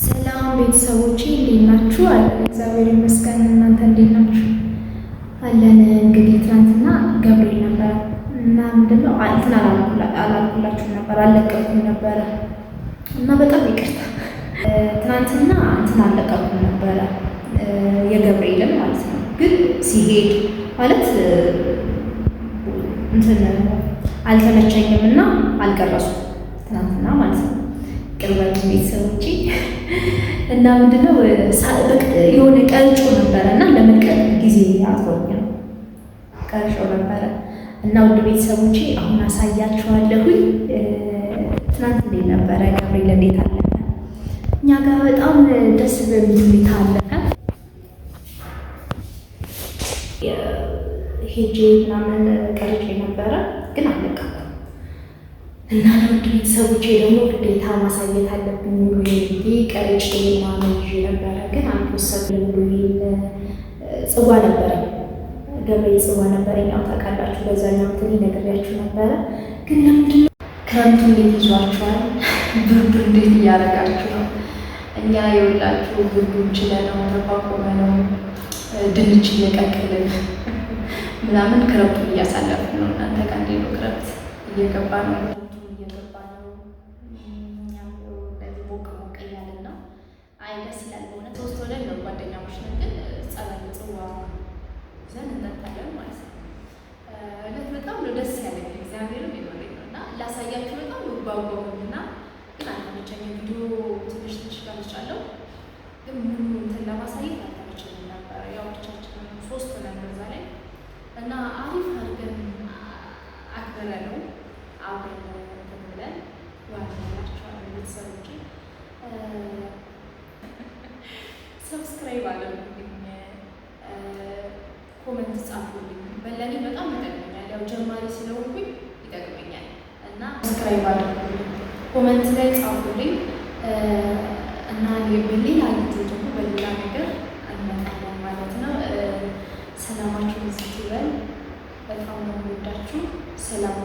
ሰላም ቤተሰቦቼ እንዴት ናችሁ? አለን እግዚአብሔር ይመስገን። እናንተ እንዴት ናችሁ? አለን። እንግዲህ ትናንትና ገብርኤል ነበረ እና ምንድነው እንትን አላልኩላችሁም ነበር፣ አልለቀኩም ነበረ እና በጣም ይቅርታ። ትናንትና እንትን አልለቀኩም ነበረ የገብርኤልን ማለት ነው። ግን ሲሄድ ማለት እንትን አልተመቸኝም እና አልቀረሱም ትናንትና ማለት ነው። ቅርበት ቤተሰቦቼ እና ምንድነው የሆነ ቀርጮ ነበረ እና ለመልቀቅ ጊዜ አጥሮኝ ነው ቀርጮ ነበረ እና ውድ ቤተሰቦቼ አሁን አሳያችኋለሁኝ። ትናንት እንዴት ነበረ ገብርኤል እንዴት አለፈ? እኛ ጋር በጣም ደስ በሚል ሁኔታ አለፈ። ሄጄ ምናምን ቀርጬ ነበረ ግን አለቀም እና ለውድ ቤተሰቦቼ ደግሞ ግዴታ ማሳየት አለብኝ ብዬ ቀርጬ ምናምን ይዤ ነበረ ግን አልወሰድኩም ብዬ ጽዋ ነበረኝ ገብርኤል ጽዋ ነበረኝ። ያው ታውቃላችሁ በዛኛው እንትን ነግሬያችሁ ነበረ። ግን ለምንድነው ክረምቱ እንዴት ይዟችኋል? ብርዱ እንዴት እያደረጋችሁ ነው? እኛ የወላችሁ ብርዱን ችለነው ተቋቁመነው ድንች እየቀቀልን ምናምን ክረምቱን እያሳለፍን ነው። እናንተ ጋር እንዴት ነው? ክረምት እየገባ ነው እየገባ ነው። እኛም እንደዚህ ሞቅ ሞቅ እያልን ነው። አይ ደስ ይላል በእውነት። ሶስት ሆነን ነው ጓደኛሞች ነን፣ ግን ጸበል ጽዋ ይዘን እንጠጣለን ማለት ነው። እለት በጣም ነው ደስ ያለኝ እግዚአብሔርም የኖረኝ ነው እና ላሳያችሁ በጣም ነው ጓጓሁኝ እና ግን አልተመቸኝም። ቪዲዮ ትንሽ ቀርጫለሁ ግን ሙሉ እንትን ለማሳየት አልተመቸኝም ነበረ። ያው ብቻችንን ሶስት ሆነን በዛ ላይ እና አሪፍ አድርገን አክብረነው አብረን እንትን ብለን ዋላችኋለን። ቤተሰቦቼ ሰብስክራይብ አድርጉልኝ፣ ኮመንት ጻፉልኝ። በለኔ በጣም ይጠቅመኛል። ያው ጀማሪ ስለሆንኩኝ ይጠቅመኛል እና ሰብስክራይብ አድርጉልኝ፣ ኮመንት ላይ ጻፉልኝ እና በሌላ ጊዜ ደግሞ በሌላ ነገር እንመጣለን ማለት ነው። ሰላማችሁ ይብዛ። በጣም ነው የምወዳችሁ። ሰላም